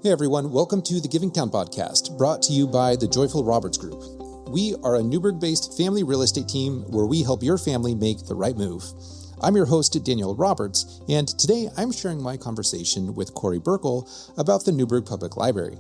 Hey everyone, welcome to the Givingtown podcast, brought to you by the Joyful Roberts Group. We are a Newberg-based family real estate team where we help your family make the right move. I'm your host, Danielle Roberts, and today I'm sharing my conversation with Korie Buerkle about the Newberg Public Library.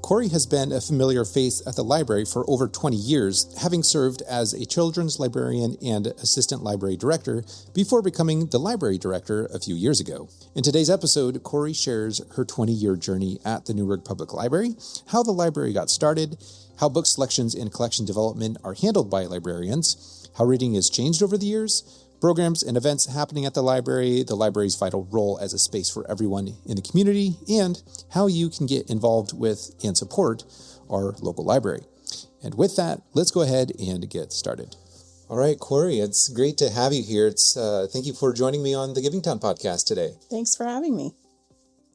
Korie has been a familiar face at the library for over 20 years, having served as a children's librarian and assistant library director before becoming the library director a few years ago. In today's episode, Korie shares her 20-year journey at the Newberg Public Library, how the library got started, how book selections and collection development are handled by librarians, how reading has changed over the years, programs and events happening at the library's vital role as a space for everyone in the community, and how you can get involved with and support our local library. And with that, let's go ahead and get started. All right, Korie, it's great to have you here. Thank you for joining me on the Givingtown podcast today. Thanks for having me.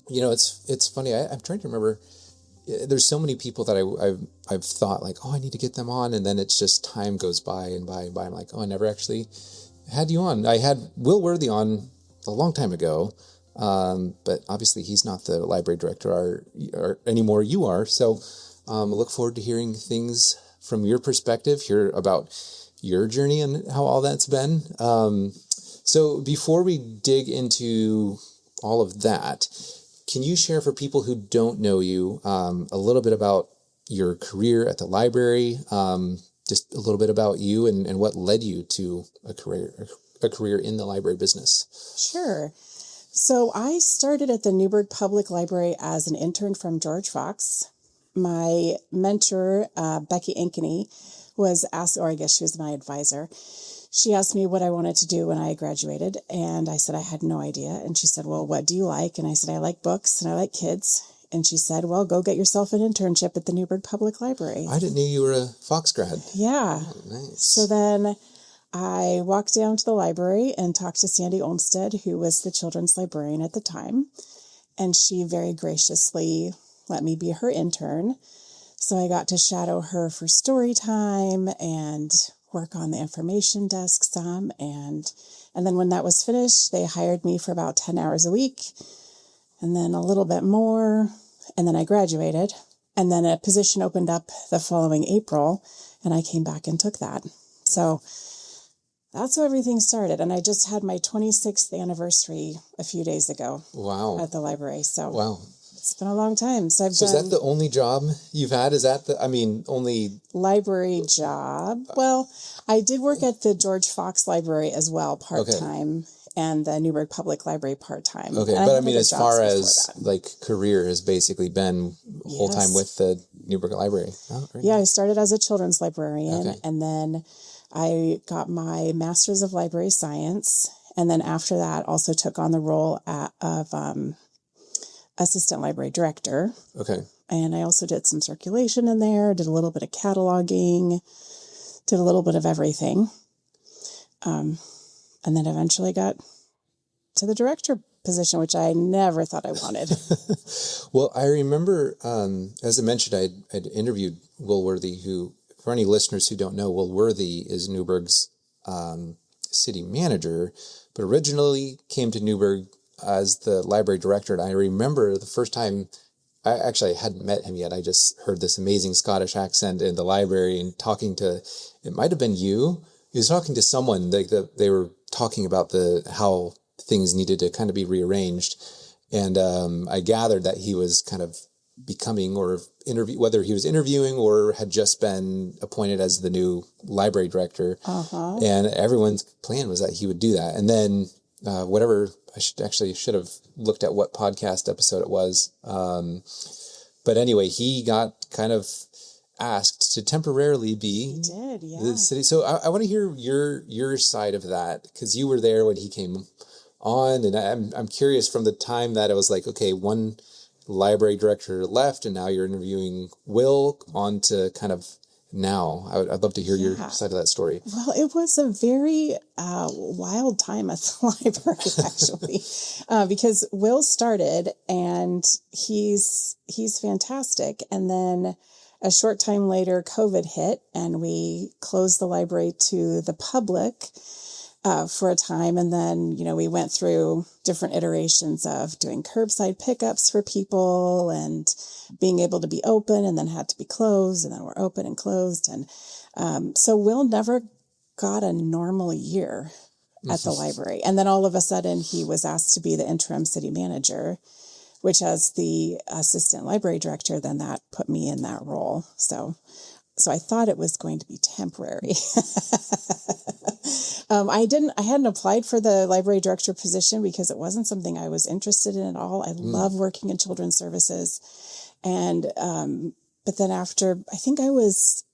You know, it's funny. I'm trying to remember. There's so many people that I've thought like, oh, I need to get them on, and then it's just time goes by and by and by. I'm like, oh, I never actually had you on. I had Will Worthy on a long time ago, but obviously he's not the library director or anymore. You are. So I look forward to hearing things from your perspective, hear about your journey and how all that's been. So before we dig into all of that, can you share for people who don't know you a little bit about your career at the library, just a little bit about you and what led you to a career in the library business? Sure. So I started at the Newberg Public Library as an intern from George Fox. My mentor, Becky Ankeny, was asked, or I guess she was my advisor. She asked me what I wanted to do when I graduated, and I said I had no idea. And she said, well, what do you like? And I said, I like books and I like kids. And she said, well, go get yourself an internship at the Newberg Public Library. I didn't know you were a Fox grad. Yeah. Oh, nice. So then I walked down to the library and talked to Sandy Olmsted, who was the children's librarian at the time. And she very graciously let me be her intern. So I got to shadow her for story time and work on the information desk some. And then when that was finished, they hired me for about 10 hours a week and then a little bit more. And then I graduated, and then a position opened up the following April, and I came back and took that. So that's how everything started. And I just had my 26th anniversary a few days ago. Wow. At the library. So wow. It's been a long time. So is that the only job you've had? Is that only library job? Well, I did work at the George Fox Library as well, part-time. Okay. And the Newberg Public Library part-time. Okay, but I mean, as far as like career has basically been whole time with the Newberg Library. Oh, great. Yeah, I started as a children's librarian, and then I got my Master's of Library Science, and then after that also took on the role of assistant library director. Okay. And I also did some circulation in there, did a little bit of cataloging, did a little bit of everything. And then eventually got to the director position, which I never thought I wanted. Well, I remember, as I mentioned, I'd interviewed Will Worthy, who, for any listeners who don't know, Will Worthy is Newberg's city manager, but originally came to Newberg as the library director. And I remember the first time, I hadn't met him yet. I just heard this amazing Scottish accent in the library and talking to, it might have been you. He was talking to someone, they were talking about how things needed to kind of be rearranged. And I gathered that he was kind of becoming whether he was interviewing or had just been appointed as the new library director. Uh-huh. And everyone's plan was that he would do that. And then I should have looked at what podcast episode it was. But anyway, he got kind of asked to temporarily be the city. So I want to hear your side of that, because you were there when he came on, and I'm curious from the time that it was like, okay, one library director left, and now you're interviewing Will on to kind of now. I'd love to hear your side of that story. Well, it was a very wild time at the library, actually, because Will started, and he's fantastic, and then a short time later, COVID hit, and we closed the library to the public. for a time. And then, we went through different iterations of doing curbside pickups for people and being able to be open and then had to be closed. And then we're open and closed. And so Will never got a normal year at the library. And then all of a sudden he was asked to be the interim city manager, which as the assistant library director, then that put me in that role. So I thought it was going to be temporary. I hadn't applied for the library director position because it wasn't something I was interested in at all. I love working in children's services. And, but then after, I think I was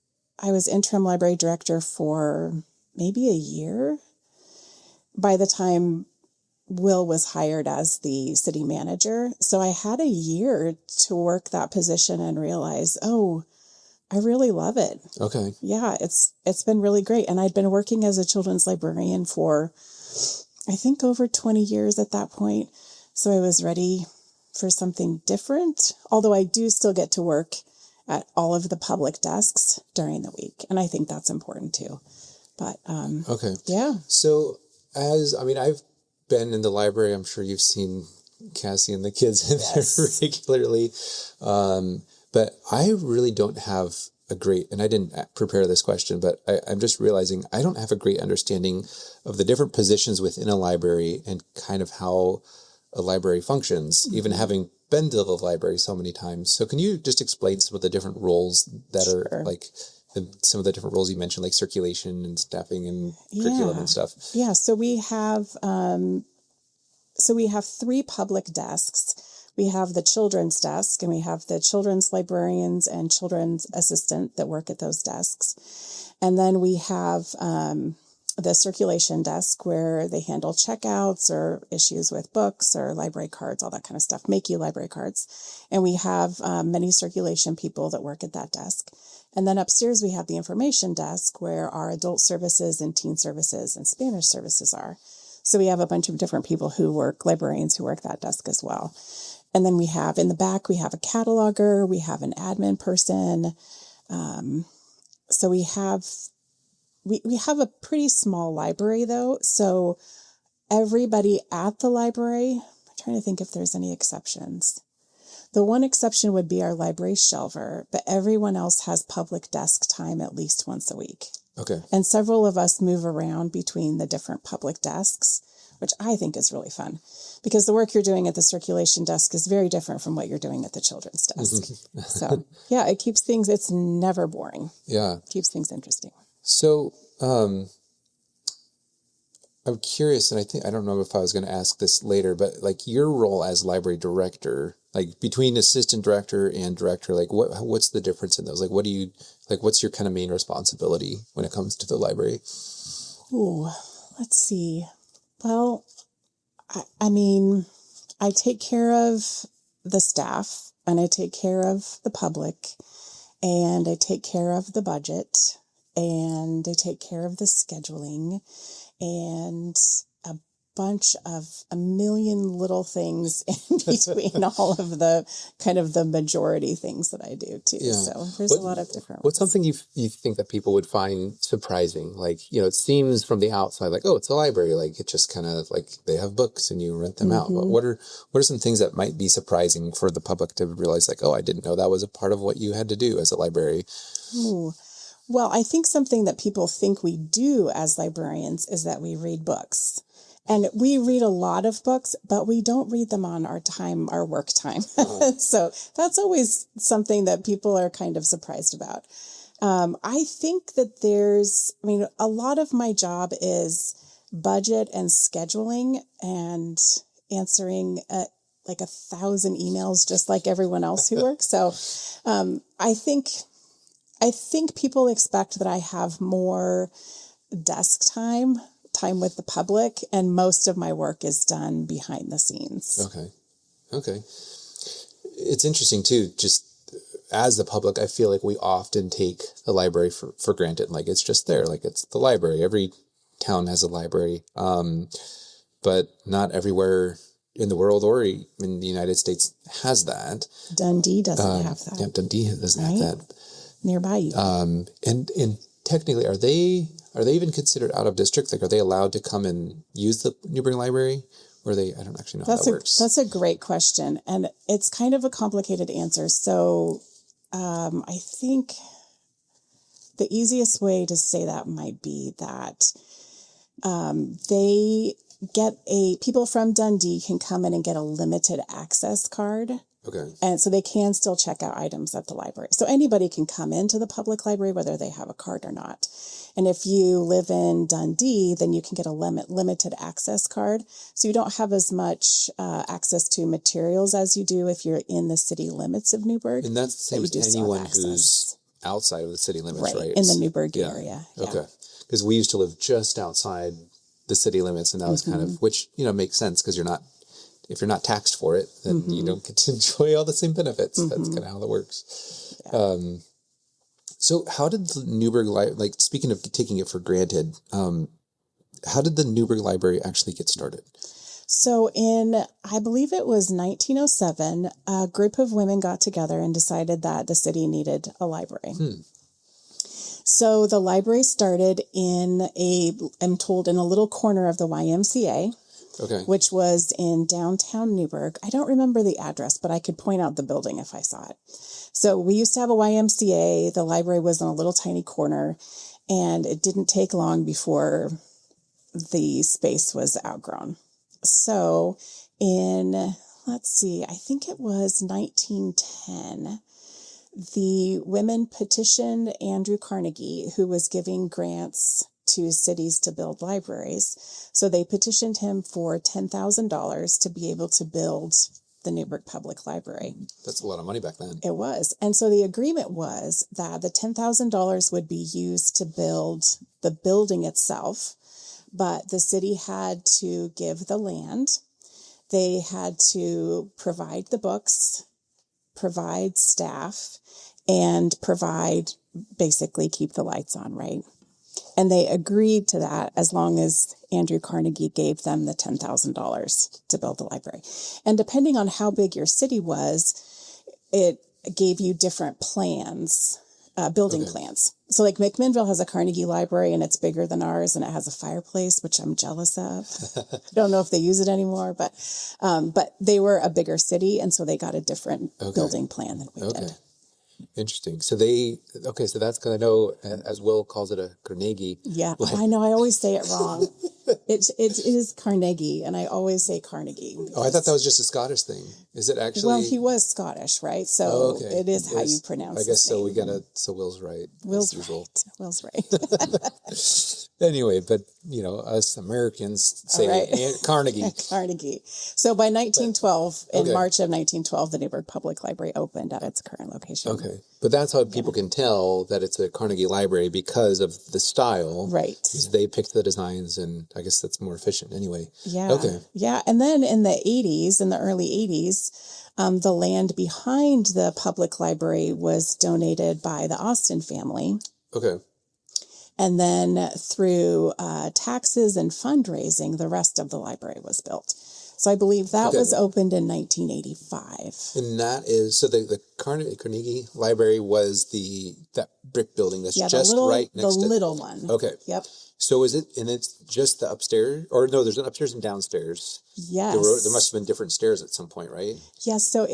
interim library director for maybe a year by the time Will was hired as the city manager. So I had a year to work that position and realize, I really love it. Okay. Yeah, it's been really great. And I'd been working as a children's librarian for, I think, over 20 years at that point. So I was ready for something different, although I do still get to work at all of the public desks during the week. And I think that's important too. But, okay. Yeah. So I've been in the library. I'm sure you've seen Cassie and the kids in there regularly. But I really don't have a great, and I didn't prepare this question, but I'm just realizing I don't have a great understanding of the different positions within a library and kind of how a library functions, even having been to the library so many times. So can you just explain some of the different roles that are like some of the different roles you mentioned, like circulation and staffing and curriculum and stuff? Yeah. So we have 3 public desks. We have the children's desk, and we have the children's librarians and children's assistant that work at those desks. And then we have the circulation desk where they handle checkouts or issues with books or library cards, all that kind of stuff, make you library cards. And we have many circulation people that work at that desk. And then upstairs we have the information desk where our adult services and teen services and Spanish services are. So we have a bunch of different people librarians who work that desk as well. And then we have in the back, we have a cataloger, we have an admin person. So we have a pretty small library though. So everybody at the library, I'm trying to think if there's any exceptions. The one exception would be our library shelver, but everyone else has public desk time at least once a week. Okay. And several of us move around between the different public desks, which I think is really fun because the work you're doing at the circulation desk is very different from what you're doing at the children's desk. So yeah, it's never boring. Yeah. It keeps things interesting. So, I'm curious, and I don't know if I was going to ask this later, but like your role as library director, like between assistant director and director, like what's the difference in those? Like, what's your kind of main responsibility when it comes to the library? Ooh, let's see. Well, I take care of the staff and I take care of the public and I take care of the budget and I take care of the scheduling and a million little things in between all of the kind of the majority things that I do too. Yeah. So there's a lot of different What's something you think that people would find surprising? Like, it seems from the outside like, oh, it's a library. Like it just kind of like they have books and you rent them out. But what are some things that might be surprising for the public to realize like, oh, I didn't know that was a part of what you had to do as a library? Ooh. Well, I think something that people think we do as librarians is that we read books. And we read a lot of books, but we don't read them on our work time. So that's always something that people are kind of surprised about. I think that a lot of my job is budget and scheduling and answering like 1,000 emails, just like everyone else who works. So I think people expect that I have more desk time with the public, and most of my work is done behind the scenes. Okay. It's interesting too, just as the public, I feel like we often take the library for granted. Like it's just there, like it's the library. Every town has a library. But not everywhere in the world or in the United States has that. Dundee doesn't have that. Yeah, Dundee doesn't have that. Nearby you. And technically, are they even considered out of district? Like, are they allowed to come and use the Newberg Library? Or I don't actually know how that works. That's a great question. And it's kind of a complicated answer. So I think the easiest way to say that might be that people from Dundee can come in and get a limited access card. Okay. And so they can still check out items at the library. So anybody can come into the public library, whether they have a card or not. And if you live in Dundee, then you can get a limited access card. So you don't have as much access to materials as you do if you're in the city limits of Newberg. And that's the same as anyone who's outside of the city limits, right? In the Newberg area. Yeah. Okay. Because we used to live just outside the city limits, and that was kind of, which, makes sense because if you're not taxed for it, then you don't get to enjoy all the same benefits. That's kind of how that works. Yeah. So how did the Newberg Library, speaking of taking it for granted, how did the Newberg Library actually get started? So I believe it was 1907, a group of women got together and decided that the city needed a library. So the library started I'm told, in a little corner of the YMCA. Okay. Which was in downtown Newberg. I don't remember the address, but I could point out the building if I saw it. So we used to have a YMCA. The library was in a little tiny corner, and it didn't take long before the space was outgrown. So I think it was 1910, the women petitioned Andrew Carnegie, who was giving grants to cities to build libraries. So they petitioned him for $10,000 to be able to build the Newberg Public Library. That's a lot of money back then. It was. And so the agreement was that the $10,000 would be used to build the building itself, but the city had to give the land. They had to provide the books, provide staff, and basically keep the lights on, right? And they agreed to that as long as Andrew Carnegie gave them the $10,000 to build the library. And depending on how big your city was, it gave you different plans, building plans. So like McMinnville has a Carnegie Library, and it's bigger than ours, and it has a fireplace, which I'm jealous of. I don't know if they use it anymore, but they were a bigger city, and so they got a different building plan than we did. Interesting. So so that's because I know, as Will calls it, a Carnegie. Yeah, I know. I always say it wrong. It is Carnegie, and I always say Carnegie. Oh, I thought that was just a Scottish thing. Is it actually? Well, he was Scottish, right? So it is how you pronounce it. I guess so. So Will's right. Will's right. Anyway, but us Americans say Carnegie. Carnegie. So by 1912, in March of 1912, the Newberg Public Library opened at its current location. Okay. But that's how people can tell that it's a Carnegie Library because of the style. Right. Because they picked the designs, and I guess that's more efficient anyway. Yeah. Okay. Yeah. And then in the early 80s, the land behind the public library was donated by the Austin family. Okay. And then through taxes and fundraising, the rest of the library was built. So I believe that was opened in 1985. And that is, so the Carnegie Library was that brick building that's just right next to... the little one. Okay. Yep. So is it, and it's just the upstairs, or no, there's an upstairs and downstairs. Yes. There must have been different stairs at some point, right? Yes. So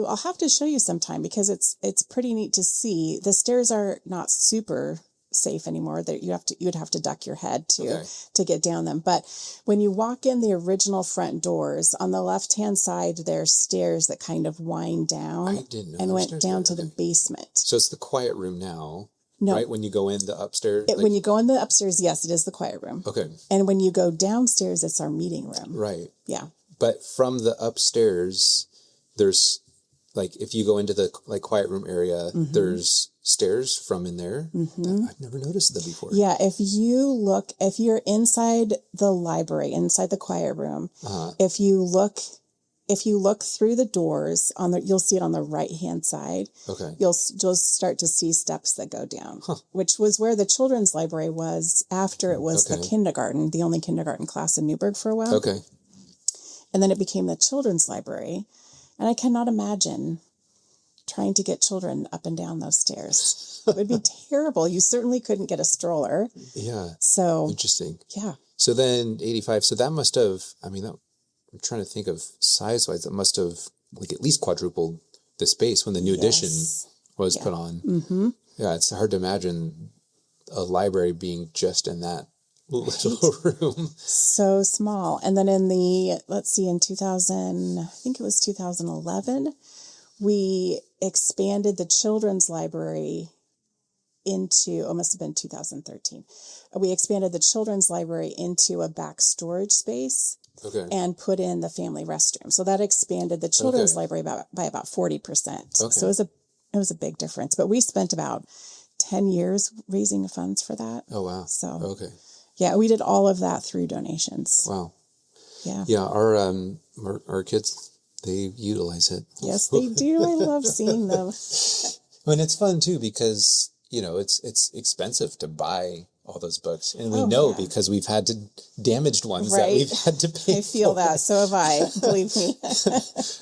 I'll have to show you sometime because it's pretty neat to see. The stairs are not super safe anymore. That you'd have to duck your head to get down them. But when you walk in the original front doors, on the left-hand side, there's stairs that kind of wind down and went down to the basement. So it's the quiet room now. No. Right? When you go in the upstairs? When you go in the upstairs, yes, it is the quiet room. Okay. And when you go downstairs, it's our meeting room. Right. Yeah. But from the upstairs, there's, if you go into the, quiet room area, there's stairs from in there. Mm-hmm. I've never noticed them before. Yeah. If you're inside the library, inside the quiet room, if you look through the doors you'll see it on the right-hand side. Okay. You'll start to see steps that go down, which was where the children's library was after it was the kindergarten, the only kindergarten class in Newberg for a while. Okay. And then it became the children's library. And I cannot imagine trying to get children up and down those stairs. It would be terrible. You certainly couldn't get a stroller. Yeah. So interesting. Yeah. So then 85. So that must have, I'm trying to think of size-wise, it must have like at least quadrupled the space when the new edition was put on. Mm-hmm. Yeah, it's hard to imagine a library being just in that little room. So small. And then in 2000, I think it was 2011, we expanded the children's library into, it must have been 2013. We expanded the children's library into a back storage space. Okay. And put in the family restroom. So that expanded the children's library by about 40%. Okay. So it was a big difference. But we spent about 10 years raising funds for that. Oh, wow. So, yeah, we did all of that through donations. Wow. Yeah. Yeah, our kids, they utilize it. Yes, they do. I love seeing them. And it's fun, too, because, it's expensive to buy all those books. And we know because we've had damaged ones that we've had to pay I feel for. that. So have I. Believe me.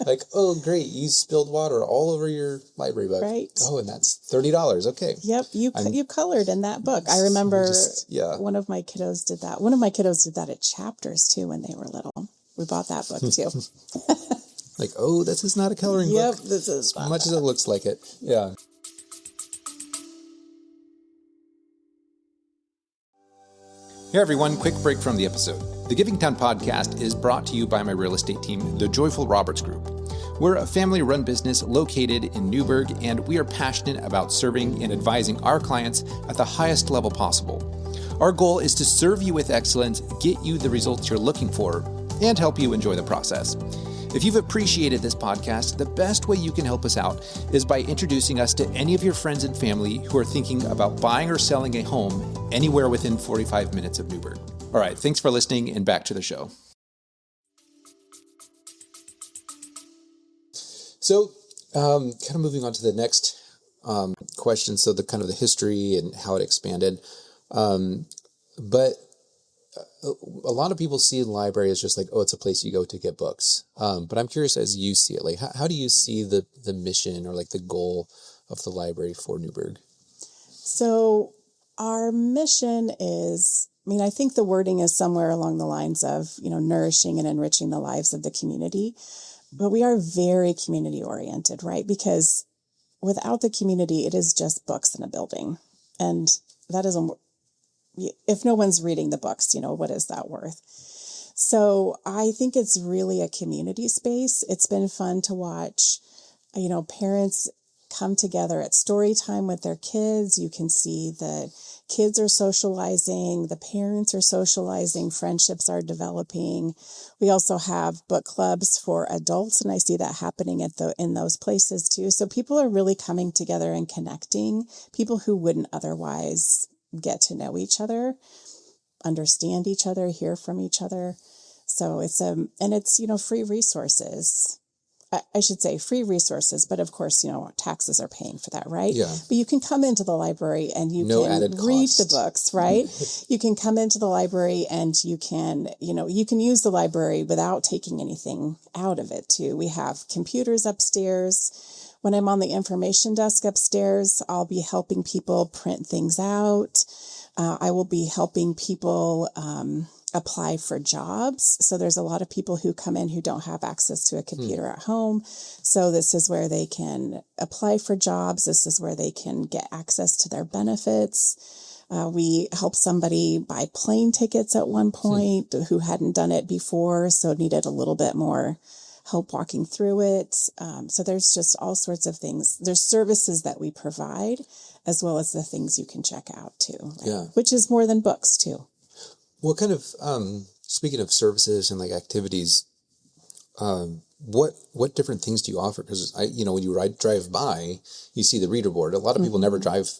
Like, oh, great. You spilled water all over your library book. Right. Oh, and that's $30. Okay. Yep. You colored in that book. I remember one of my kiddos did that. One of my kiddos did that at Chapters, too, when they were little. We bought that book, too. Like, oh, this is not a coloring book. Yep. This is as much as it looks like it. Yeah. Hey everyone, quick break from the episode. The Giving Town podcast is brought to you by my real estate team, the Joyful Roberts Group. We're a family-run business located in Newberg, and we are passionate about serving and advising our clients at the highest level possible. Our goal is to serve you with excellence, get you the results you're looking for, and help you enjoy the process. If you've appreciated this podcast, the best way you can help us out is by introducing us to any of your friends and family who are thinking about buying or selling a home anywhere within 45 minutes of Newberg. All right, thanks for listening, and back to the show. So, kind of moving on to the next question. So the kind of the history and how it expanded. But a lot of people see the library as just like, oh, it's a place you go to get books. But I'm curious, as you see it, like, how do you see the mission or like the goal of the library for Newberg? So our mission is, I think the wording is somewhere along the lines of, nourishing and enriching the lives of the community. But we are very community oriented, right? Because without the community, it is just books in a building. And that isn't, if no one's reading the books, what is that worth? So I think it's really a community space. It's been fun to watch, parents come together at story time with their kids. You can see the kids are socializing, the parents are socializing, friendships are developing. We also have book clubs for adults, and I see that happening in those places too. So people are really coming together and connecting, people who wouldn't otherwise get to know each other, understand each other, hear from each other. So it's free resources. I should say free resources, but of course, taxes are paying for that, right? Yeah. But you can come into the library and you can read the books, right? You can come into the library and you can use the library without taking anything out of it too. We have computers upstairs. When I'm on the information desk upstairs, I'll be helping people print things out. I will be helping people apply for jobs. So there's a lot of people who come in who don't have access to a computer at home. So this is where they can apply for jobs. This is where they can get access to their benefits. We helped somebody buy plane tickets at one point who hadn't done it before, so needed a little bit more help walking through it. So there's just all sorts of things. There's services that we provide, as well as the things you can check out too, right? Yeah. Which is more than books too. What kind of, speaking of services and like activities, what different things do you offer? Because when you drive by, you see the reader board. A lot of people never drive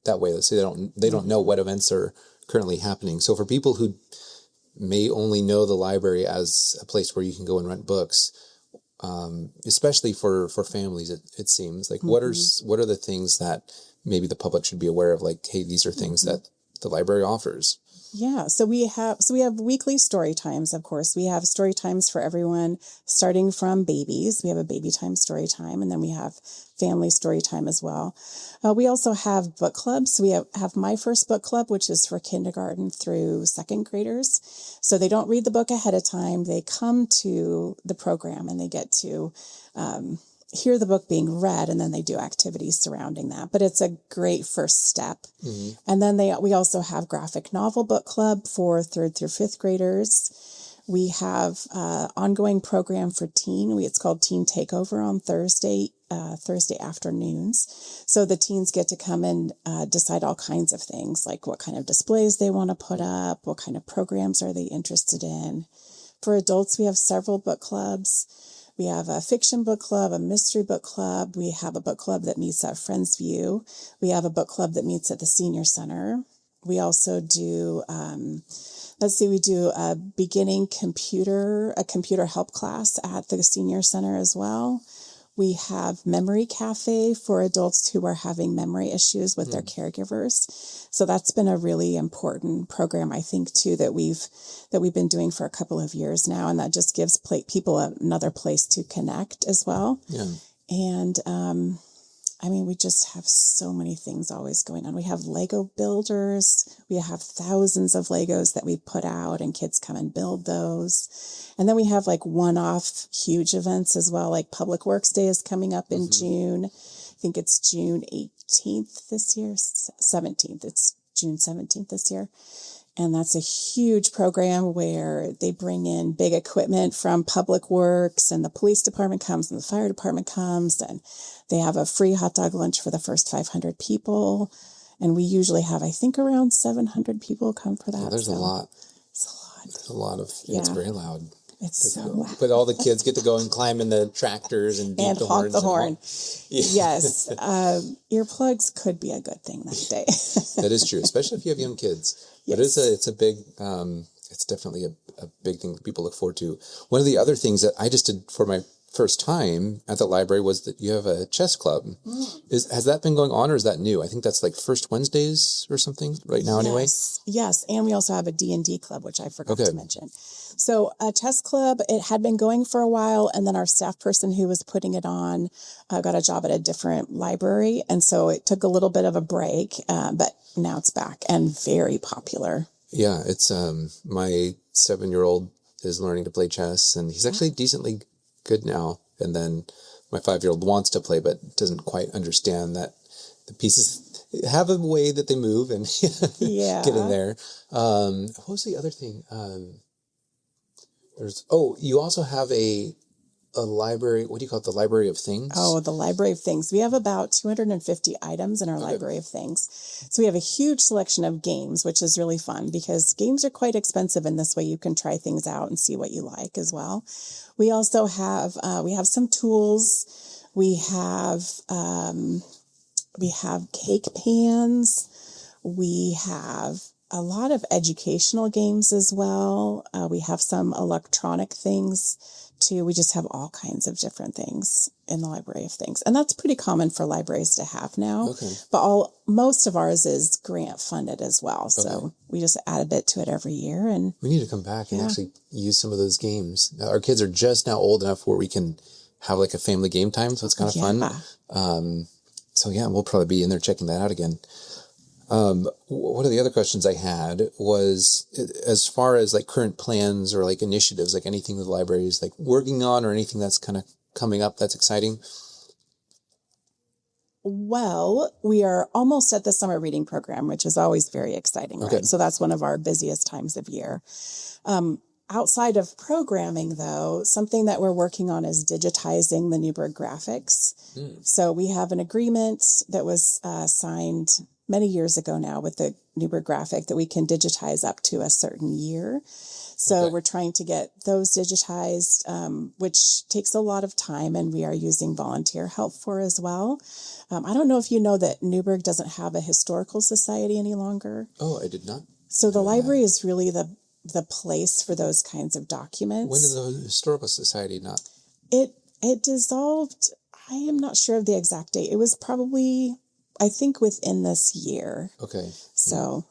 that way. Let's say they don't know what events are currently happening. So for people who may only know the library as a place where you can go and rent books, especially for families, it seems like what are the things that maybe the public should be aware of? Like, hey, these are things that the library offers. Yeah, so we have weekly story times, of course. We have story times for everyone, starting from babies. We have a baby time story time, and then we have family story time as well. We also have book clubs. So we have My First Book Club, which is for kindergarten through second graders. So they don't read the book ahead of time. They come to the program and they get to hear the book being read, and then they do activities surrounding that. But it's a great first step. Mm-hmm. And then we also have graphic novel book club for third through fifth graders. We have ongoing program for teen. It's called Teen Takeover on Thursday afternoons. So the teens get to come and decide all kinds of things, like what kind of displays they want to put up, what kind of programs are they interested in. For adults, we have several book clubs. We have a fiction book club, a mystery book club. We have a book club that meets at Friends View. We have a book club that meets at the Senior Center. We also do, we do a beginning computer help class at the Senior Center as well. We have Memory Cafe for adults who are having memory issues with their caregivers. So that's been a really important program, I think, too, that we've been doing for a couple of years now. And that just gives people another place to connect as well. Yeah. And, we just have so many things always going on. We have Lego builders. We have thousands of Legos that we put out, and kids come and build those. And then we have like one-off huge events as well, like Public Works Day is coming up in June. I think it's June 18th this year, 17th. It's June 17th this year. And that's a huge program where they bring in big equipment from Public Works, and the police department comes and the fire department comes, and they have a free hot dog lunch for the first 500 people. And we usually have, I think, around 700 people come for that. Yeah, there's a lot. It's a lot. There's a lot of, it's very loud. It's so loud. But all the kids get to go and climb in the tractors and beat the horns. And honk the horn. Yes. Earplugs could be a good thing that day. That is true, especially if you have young kids. Yes. But it's a big, it's definitely a big thing that people look forward to. One of the other things that I just did for my first time at the library was that you have a chess club. Has that been going on, or is that new? I think that's like first Wednesdays or something right now anyway. Yes, and we also have a D&D club, which I forgot to mention. So a chess club, it had been going for a while, and then our staff person who was putting it on got a job at a different library, and so it took a little bit of a break, but now it's back and very popular. Yeah, it's my 7-year-old is learning to play chess, and he's actually decently good now. And then my 5-year-old wants to play, but doesn't quite understand that the pieces have a way that they move and get in there. What was the other thing? You also have a library. What do you call it? The Library of Things? Oh, the Library of Things. We have about 250 items in our Library of Things. So we have a huge selection of games, which is really fun because games are quite expensive, and this way you can try things out and see what you like as well. We also have some tools. We have cake pans. We have a lot of educational games as well. We have some electronic things too. We just have all kinds of different things in the Library of Things. And that's pretty common for libraries to have now. Okay. But most of ours is grant funded as well. So we just add a bit to it every year. And we need to come back and actually use some of those games. Our kids are just now old enough where we can have like a family game time. So it's kind of fun. We'll probably be in there checking that out again. One of the other questions I had was, as far as like current plans or like initiatives, like anything the library is like working on, or anything that's kind of coming up that's exciting. Well, we are almost at the summer reading program, which is always very exciting, right? So that's one of our busiest times of year. Outside of programming, though, something that we're working on is digitizing the Newberg graphics. So we have an agreement that was signed many years ago now with the Newberg graphic that we can digitize up to a certain year. So we're trying to get those digitized, which takes a lot of time, and we are using volunteer help for as well. I don't know if you know that Newberg doesn't have a historical society any longer. Oh, I did not. So the library is really the place for those kinds of documents. When did the historical society not? It dissolved. I am not sure of the exact date. It was probably, I think, within this year. Okay. So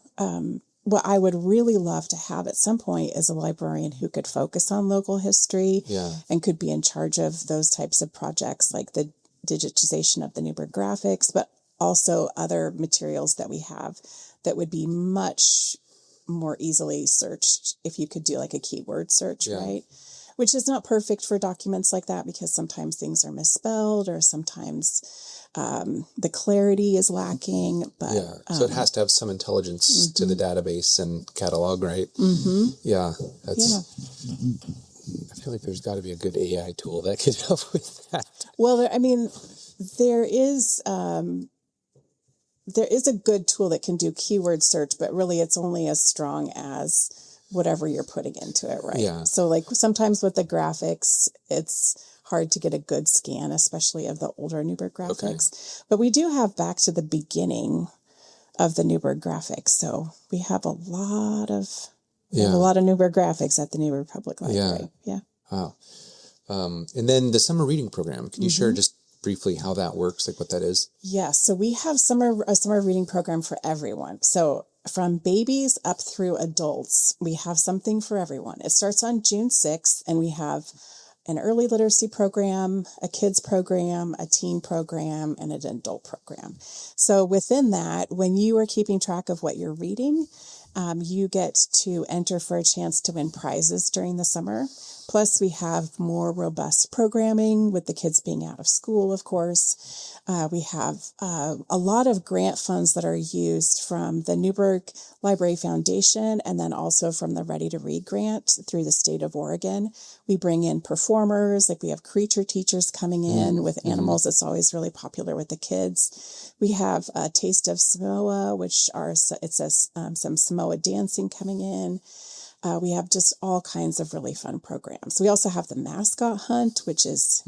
what I would really love to have at some point is a librarian who could focus on local history and could be in charge of those types of projects, like the digitization of the Newberg graphics, but also other materials that we have that would be much more easily searched if you could do like a keyword search, right? Which is not perfect for documents like that because sometimes things are misspelled or sometimes the clarity is lacking. But so it has to have some intelligence to the database and catalog, right? I feel like there's got to be a good AI tool that could help with that. Well, there is a good tool that can do keyword search, but really it's only as strong as whatever you're putting into it, right? Yeah. So like sometimes with the graphics, it's hard to get a good scan, especially of the older Newberg graphics. Okay. But we do have back to the beginning of the Newberg graphics. So we have a lot of Newberg graphics at the Newberg Public Library. Yeah. Wow. And then the summer reading program. Can you share just briefly how that works, like what that is? Yeah. So we have a summer reading program for everyone. So from babies up through adults, we have something for everyone. It starts on June 6th, and we have an early literacy program, a kids program, a teen program, and an adult program. So within that, when you are keeping track of what you're reading, you get to enter for a chance to win prizes during the summer. Plus, we have more robust programming with the kids being out of school, of course. We have a lot of grant funds that are used from the Newberg Library Foundation and then also from the Ready to Read grant through the state of Oregon. We bring in performers, like we have creature teachers coming in with animals. It's always really popular with the kids. We have a Taste of Samoa, which some Samoa dancing coming in. We have just all kinds of really fun programs. We also have the mascot hunt, which is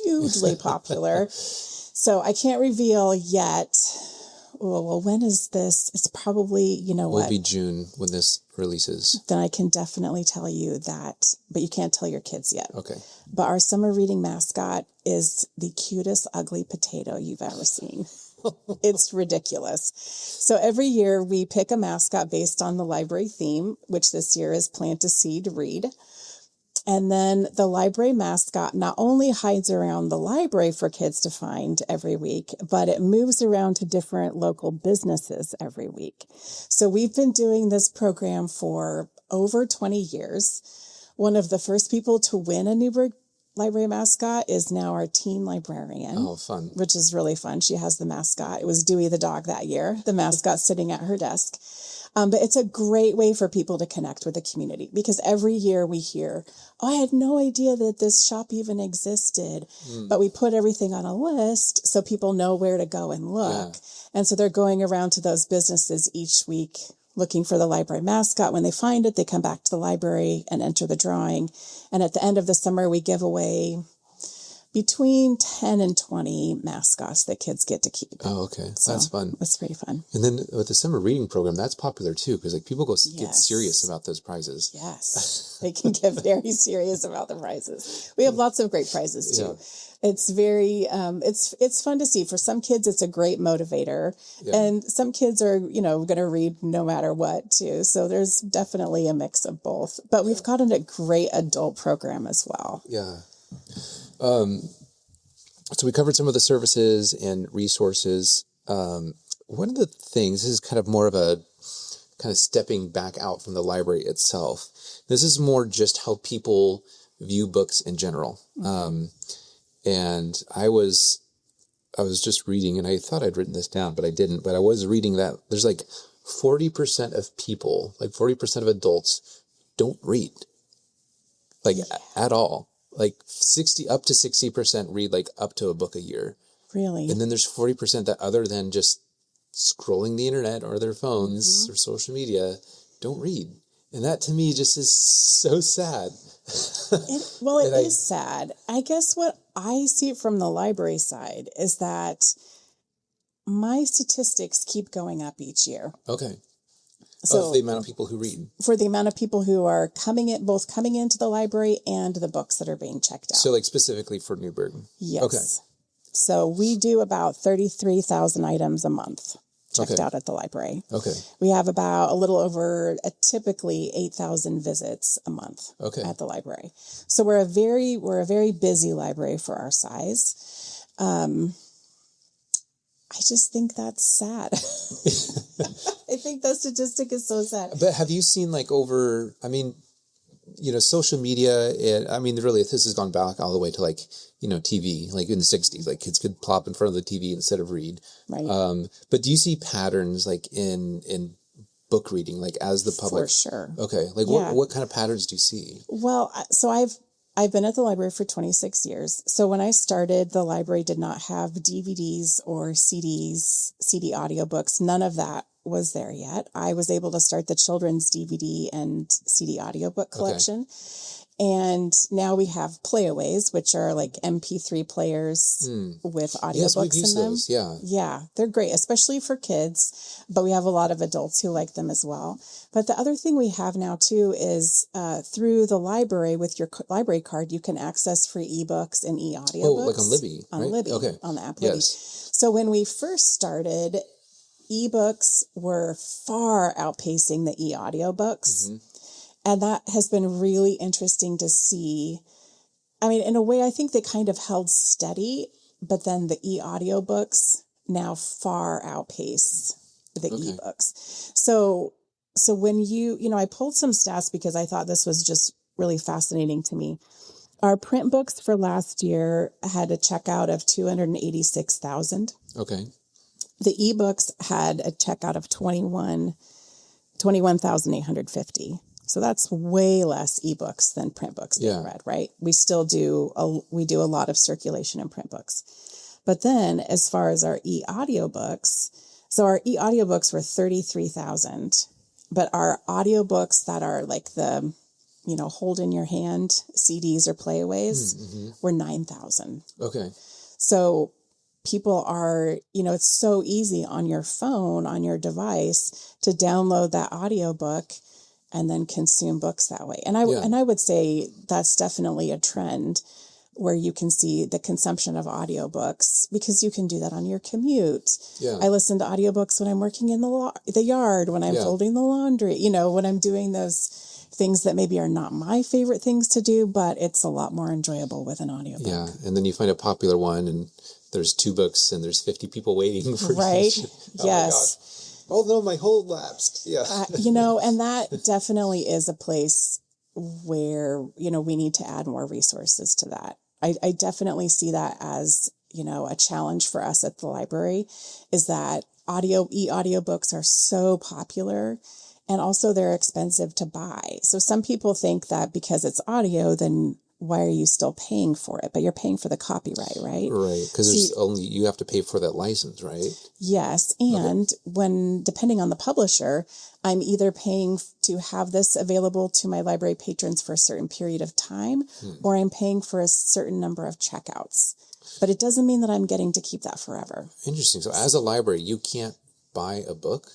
hugely popular. So I can't reveal yet. Well, when is this? It's probably, It'll be June when this releases. Then I can definitely tell you that, but you can't tell your kids yet. Okay. But our summer reading mascot is the cutest ugly potato you've ever seen. It's ridiculous. So every year we pick a mascot based on the library theme, which this year is Plant a Seed, Read. And then the library mascot not only hides around the library for kids to find every week, but it moves around to different local businesses every week. So we've been doing this program for over 20 years. One of the first people to win a Newberg Library mascot is now our teen librarian. Oh, fun. Which is really fun. She has the mascot. It was Dewey the dog that year, the mascot sitting at her desk. But it's a great way for people to connect with the community because every year we hear, I had no idea that this shop even existed, but we put everything on a list so people know where to go and look. Yeah. And so they're going around to those businesses each week looking for the library mascot. When they find it, they come back to the library and enter the drawing. And at the end of the summer, we give away between 10 and 20 mascots that kids get to keep. Oh, okay. So that's fun. That's pretty fun. And then with the summer reading program, that's popular too, because like people get serious about those prizes. Yes. They can get very serious about the prizes. We have lots of great prizes too. Yeah. It's very, it's fun to see. For some kids, it's a great motivator. Yeah. And some kids are, going to read no matter what too. So there's definitely a mix of both. But we've got a great adult program as well. Yeah. So we covered some of the services and resources. One of the things, this is kind of more of a kind of stepping back out from the library itself. This is more just how people view books in general. And I was just reading, and I thought I'd written this down, but I didn't. But I was reading that there's like 40% of people, like 40% of adults don't read, like at all. Like up to 60% read like up to a book a year. Really? And then there's 40% that other than just scrolling the internet or their phones or social media don't read. And that to me just is so sad. It is sad. I guess what I see from the library side is that my statistics keep going up each year. Okay. So the amount of people who read. For the amount of people who are coming into the library and the books that are being checked out. So like specifically for Newberg. Yes. Okay. So we do about 33,000 items a month. checked Okay. out at the library. Okay. We have about a little over typically 8,000 visits a month Okay. at the library. So we're a very busy library for our size. I just think that's sad. I think that statistic is so sad. But have you seen social media, really, this has gone back all the way to TV, like in the 60s, like kids could plop in front of the TV instead of read. Right. But do you see patterns like in book reading, like as the public? For sure. Okay. Like what kind of patterns do you see? Well, so I've been at the library for 26 years. So when I started, the library did not have DVDs or CDs, CD audiobooks. None of that was there yet. I was able to start the children's DVD and CD audiobook collection. Okay. And now we have playaways, which are like MP3 players with audiobooks in them. Those, yeah. Yeah, they're great, especially for kids, but we have a lot of adults who like them as well. But the other thing we have now too is through the library with your library card, you can access free ebooks and e-audiobooks. Oh, like on Libby, on right? Libby, okay. On the app Libby. Yes. So when we first started, ebooks were far outpacing the e-audiobooks. Mm-hmm. And that has been really interesting to see. I mean, in a way, I think they kind of held steady, but then the e-audiobooks now far outpace the ebooks. So when I pulled some stats because I thought this was just really fascinating to me. Our print books for last year had a checkout of 286,000. Okay. The ebooks had a checkout of 21,850. So that's way less ebooks than print books being read, right? We still do a lot of circulation in print books. But then as far as our e-audiobooks, so our e-audiobooks were 33,000, but our audiobooks that are like the, hold in your hand CDs or playaways were 9,000. Okay. So people are, it's so easy on your phone, on your device to download that audiobook and then consume books that way. And I would say that's definitely a trend where you can see the consumption of audiobooks because you can do that on your commute. Yeah. I listen to audiobooks when I'm working in the yard, when I'm folding the laundry, when I'm doing those things that maybe are not my favorite things to do, but it's a lot more enjoyable with an audiobook. Yeah. And then you find a popular one and there's 2 books and there's 50 people waiting for right. Oh yes. Oh no, my hold lapsed. Yeah. And that definitely is a place where, we need to add more resources to that. I definitely see that as, a challenge for us at the library is that e-audiobooks are so popular and also they're expensive to buy. So some people think that because it's audio, then why are you still paying for it? But you're paying for the copyright, right? Right, because you have to pay for that license, right? Yes, and depending on the publisher, I'm either paying to have this available to my library patrons for a certain period of time, or I'm paying for a certain number of checkouts. But it doesn't mean that I'm getting to keep that forever. Interesting. So as a library, you can't buy a book?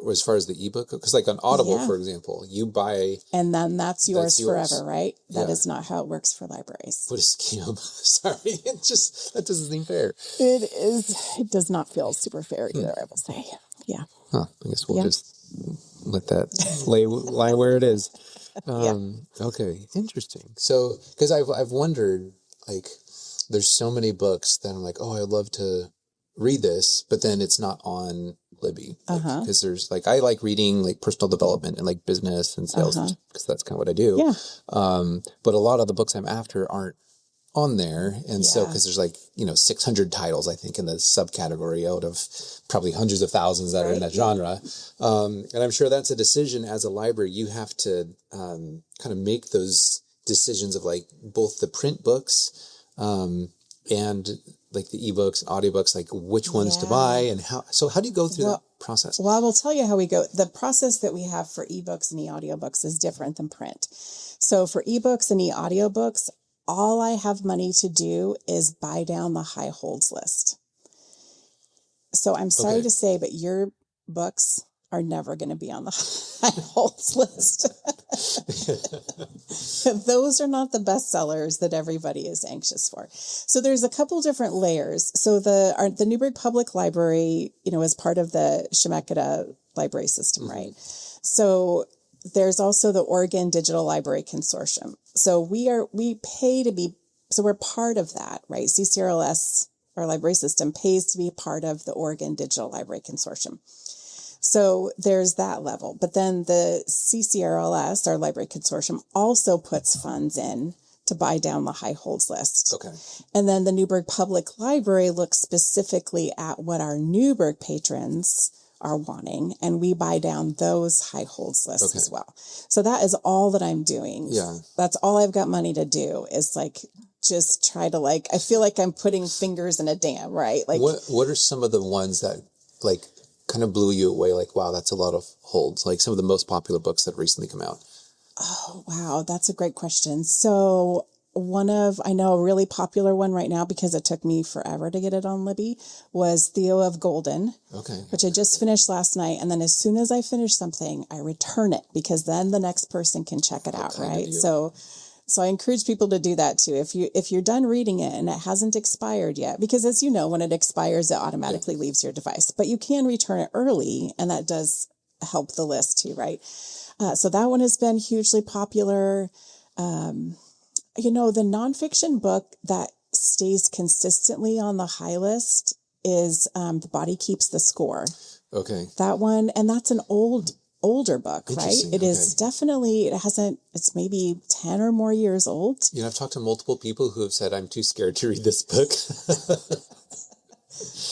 As far as the ebook, because like on Audible, for example, you buy, and then that's yours forever, right? That is not how it works for libraries. What a scam! Sorry, that doesn't seem fair. It is. It does not feel super fair either. I will say, yeah. Huh? I guess we'll just let that lie where it is. Okay, interesting. So, because I've wondered, like, there's so many books that I'm like, oh, I'd love to read this, but then it's not on Libby, because there's I like reading like personal development and like business and sales because that's kind of what I do. Yeah. But a lot of the books I'm after aren't on there, and so because there's 600 titles I think in the subcategory out of probably hundreds of thousands that are in that genre, and I'm sure that's a decision as a library you have to kind of make those decisions of like both the print books and like the ebooks and audiobooks, like which ones to buy and how. So how do you go through that process? Well, I will tell you how we go. The process that we have for ebooks and e-audiobooks is different than print. So for ebooks and e-audiobooks, all I have money to do is buy down the high holds list. So I'm sorry to say, but your books are never going to be on the high holds list. Those are not the bestsellers that everybody is anxious for. So there's a couple different layers. So the Newberg Public Library, is part of the Chemeketa library system, right? So there's also the Oregon Digital Library Consortium. So we pay to be, so we're part of that, right? CCRLS, our library system, pays to be part of the Oregon Digital Library Consortium. So there's that level. But then the CCRLS, our library consortium, also puts funds in to buy down the high holds list. Okay. And then the Newberg Public Library looks specifically at what our Newberg patrons are wanting, and we buy down those high holds lists as well. So that is all that I'm doing. Yeah. That's all I've got money to do is like just try to I feel like I'm putting fingers in a dam, right? Like what are some of the ones that like kind of blew you away? Like, wow, that's a lot of holds. Like some of the most popular books that recently come out. Oh, wow. That's a great question. So I know a really popular one right now because it took me forever to get it on Libby was Theo of Golden. Okay. Which I just finished last night. And then as soon as I finish something, I return it because then the next person can check it out. Right. So I encourage people to do that too. If you're done reading it and it hasn't expired yet, because as you know, when it expires, it automatically leaves your device, but you can return it early. And that does help the list too. Right. So that one has been hugely popular. The nonfiction book that stays consistently on the high list is The Body Keeps the Score. Okay. That one, and that's an older book, right? It is definitely, it's maybe 10 or more years old. I've talked to multiple people who have said, I'm too scared to read this book.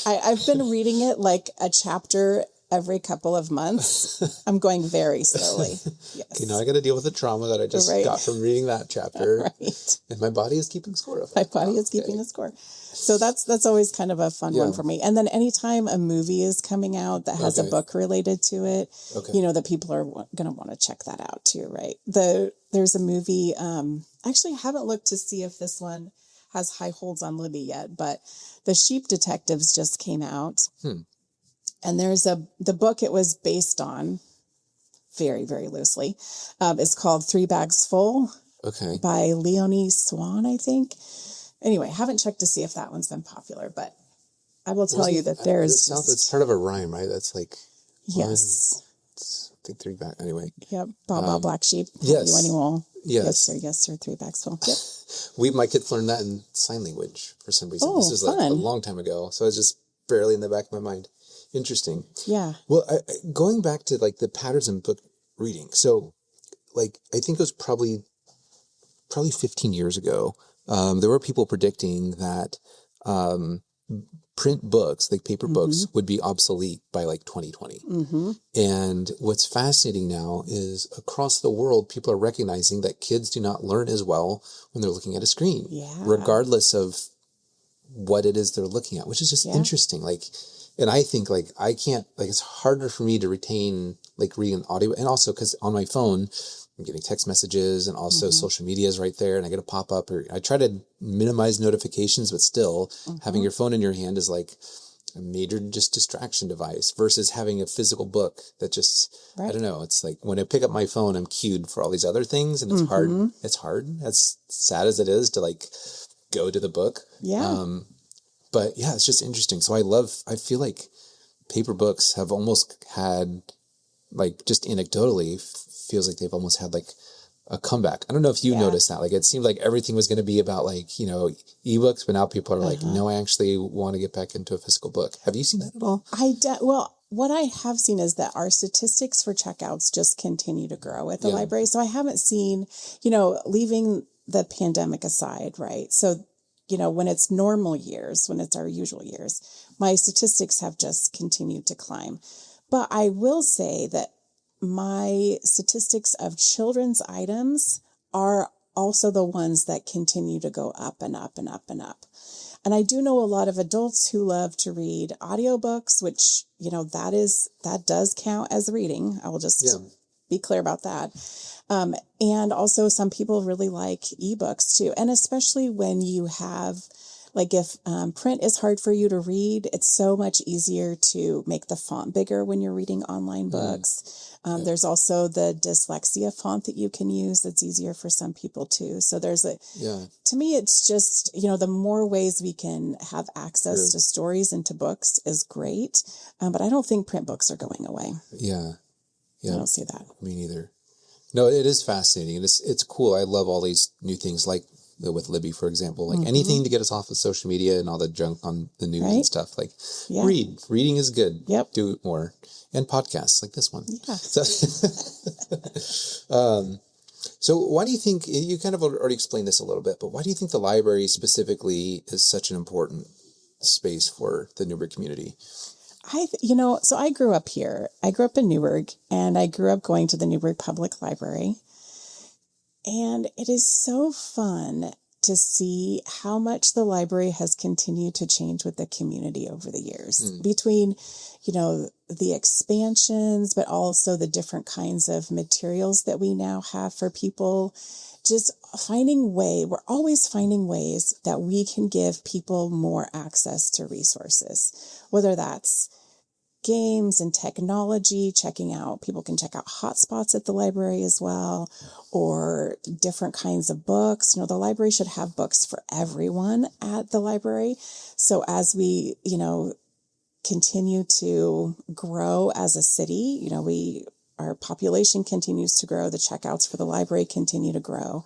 I've been reading it like a chapter every couple of months. I'm going very slowly. Yes. Okay, now I got to deal with the trauma that I just got from reading that chapter. Right. And my body is keeping score of it. My body is keeping the score. So that's always kind of a fun one for me. And then anytime a movie is coming out that has a book related to it, that people are going to want to check that out too, right? There's a movie, actually I haven't looked to see if this one has high holds on Libby yet, but The Sheep Detectives just came out. And there's the book it was based on, very, very loosely, is called 3 Bags Full by Leonie Swan, I think. Anyway, haven't checked to see if that one's been popular, but I will tell you that there's... It's part of a rhyme, right? That's like... Yes. I think 3 bags... Anyway. Yep. Baba Black Sheep. Yes. You anymore. Yes. Yes, sir. 3 Bags Full. Yep. My kids learned that in sign language for some reason. Oh, this was fun. a long time ago, so it's just barely in the back of my mind. Interesting. Yeah. Well, going back to like the patterns in book reading. So like, I think it was probably 15 years ago. There were people predicting that, print books, like paper books, would be obsolete by like 2020. And what's fascinating now is across the world, people are recognizing that kids do not learn as well when they're looking at a screen, regardless of what it is they're looking at, which is just interesting. Like, and I think like I can't, like it's harder for me to retain like reading audio, and also because on my phone I'm getting text messages and also social media is right there, and I get a pop up, or I try to minimize notifications, but still having your phone in your hand is like a major just distraction device versus having a physical book that just, I don't know. It's like when I pick up my phone, I'm cued for all these other things, and it's hard. It's hard. As sad as it is to like go to the book. Yeah. But yeah, it's just interesting. So I feel like paper books have almost had, like, just anecdotally, feels like they've almost had like a comeback. I don't know if you noticed that. Like, it seemed like everything was going to be about like, ebooks, but now people are like, no, I actually want to get back into a physical book. Have you seen that at all? Well, what I have seen is that our statistics for checkouts just continue to grow at the library. So I haven't seen, leaving the pandemic aside, right? So, when it's normal years, when it's our usual years, my statistics have just continued to climb. But I will say that my statistics of children's items are also the ones that continue to go up and up and up and up. And I do know a lot of adults who love to read audiobooks, which, that does count as reading. I will just be clear about that. And also some people really like ebooks too. And especially when you have Like if print is hard for you to read, it's so much easier to make the font bigger when you're reading online books. There's also the dyslexia font that you can use that's easier for some people too. So to me, it's just, the more ways we can have access to stories and to books is great. But I don't think print books are going away. Yeah. I don't see that. Me neither. No, it is fascinating. It's cool. I love all these new things like with Libby, for example, like anything to get us off of social media and all the junk on the news and stuff. Like reading is good. Yep. Do it more. And podcasts like this one. Yeah. So why do you think, you kind of already explained this a little bit, but why do you think the library specifically is such an important space for the Newberg community? So I grew up here. I grew up in Newberg, and I grew up going to the Newberg Public Library. And it is so fun to see how much the library has continued to change with the community over the years between, the expansions, but also the different kinds of materials that we now have for people. Just we're always finding ways that we can give people more access to resources, whether that's games and technology, people can check out hotspots at the library as well, or different kinds of books. The library should have books for everyone at the library. So as we, continue to grow as a city, our population continues to grow. The checkouts for the library continue to grow.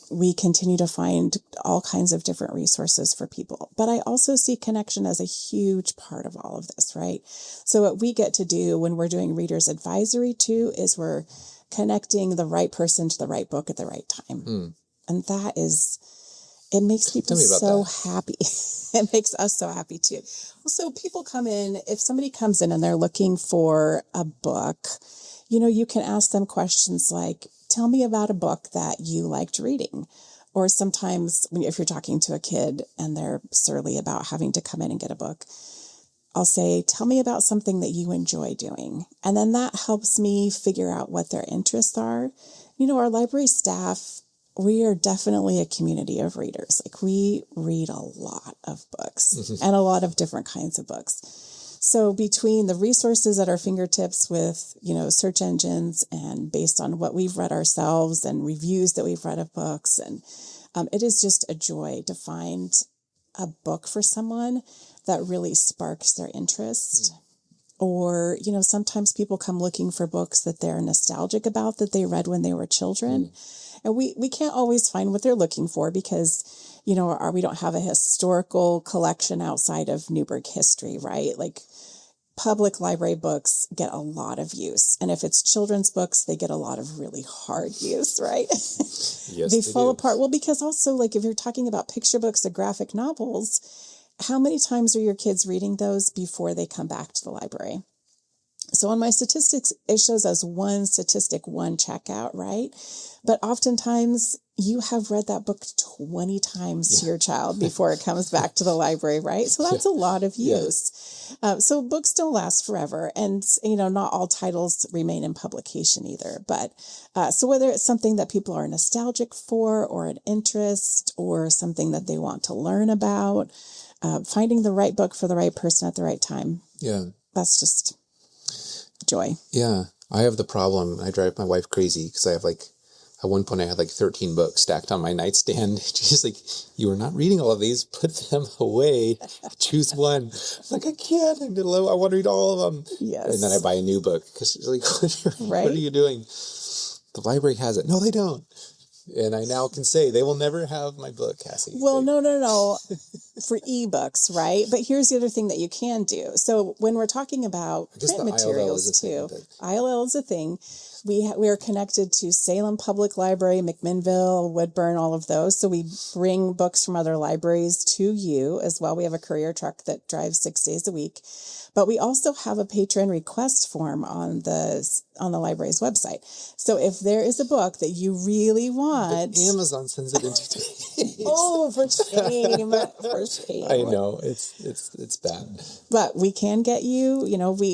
We continue to find all kinds of different resources for people. But I also see connection as a huge part of all of this, right? So what we get to do when we're doing Reader's Advisory too is we're connecting the right person to the right book at the right time. And it makes people so happy. It makes us so happy too. So people come in, if somebody comes in and they're looking for a book, you can ask them questions like, tell me about a book that you liked reading. Or sometimes if you're talking to a kid and they're surly about having to come in and get a book, I'll say, tell me about something that you enjoy doing. And then that helps me figure out what their interests are. Our library staff, we are definitely a community of readers. Like we read a lot of books and a lot of different kinds of books. So between the resources at our fingertips with, search engines and based on what we've read ourselves and reviews that we've read of books, and it is just a joy to find a book for someone that really sparks their interest. Or, sometimes people come looking for books that they're nostalgic about that they read when they were children. And we can't always find what they're looking for because, we don't have a historical collection outside of Newberg history, right? Like public library books get a lot of use. And if it's children's books, they get a lot of really hard use, right? Yes, they fall apart. Well, because also like if you're talking about picture books or graphic novels, how many times are your kids reading those before they come back to the library? So on my statistics, it shows us one checkout, right? But oftentimes you have read that book 20 times to your child before it comes back to the library, right? So that's a lot of use. So books don't last forever. And, not all titles remain in publication either. But so whether it's something that people are nostalgic for or an interest or something that they want to learn about, finding the right book for the right person at the right time. Yeah. That's just joy. Yeah. I have the problem. I drive my wife crazy because I have at one point I had 13 books stacked on my nightstand. She's like, you are not reading all of these. Put them away. Choose one. I'm like, I can't. I want to read all of them. Yes. And then I buy a new book because she's like, what are you doing? The library has it. No, they don't. And I now can say they will never have my book, Cassie. Well, no. For ebooks, right? But here's the other thing that you can do. So when we're talking about print materials too, ILL is a thing. We are connected to Salem Public Library, McMinnville, Woodburn, all of those. So we bring books from other libraries to you as well. We have a courier truck that drives 6 days a week. But we also have a patron request form on the library's website. So if there is a book that you really want, but Amazon sends it in 2 days. Oh, for shame! For shame! I know it's bad. But we can get you.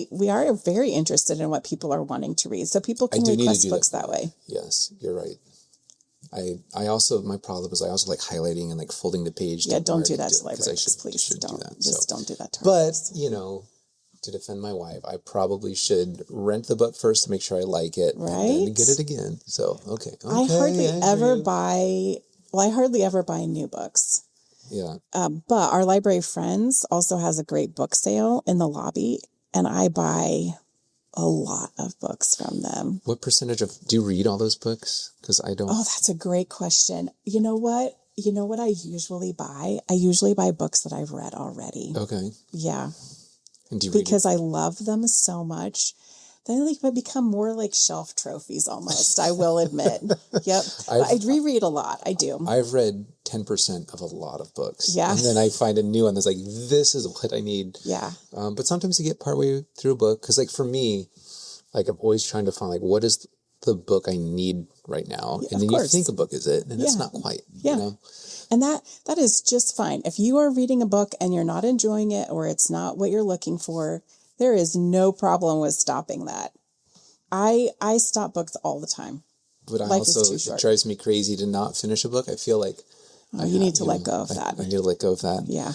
We are very interested in what people are wanting to read, so people can request books that way. Yes, you're right. I also, my problem is I also like highlighting and like folding the page. Yeah, don't do that to libraries, please. Should Don't do that. don't do that to But, libraries. you know, to defend my wife, I probably should rent the book first to make sure I like it. Right. And then get it again. So, okay. I hardly ever buy new books. Yeah. But our library friends also has a great book sale in the lobby, and I buy a lot of books from them. What percentage do you read all those books? Because I don't. Oh, that's a great question. You know what I usually buy? I usually buy books that I've read already. Okay. Yeah. And do you because I love them so much. They like become more like shelf trophies almost, I will admit. Yep. I reread a lot. I do. I've read 10% of a lot of books. Yeah. And then I find a new one that's like, this is what I need. Yeah. But sometimes you get partway through a book. Because like for me, like I'm always trying to find like, what is the book I need right now? Yeah, and then you think a book is it. And it's not quite. Yeah. You know? And that is just fine. If you are reading a book and you're not enjoying it or it's not what you're looking for, there is no problem with stopping that. I stop books all the time. But Life is too it short. drives me crazy to not finish a book. I feel like you need to let go of that. I need to let go of that. Yeah,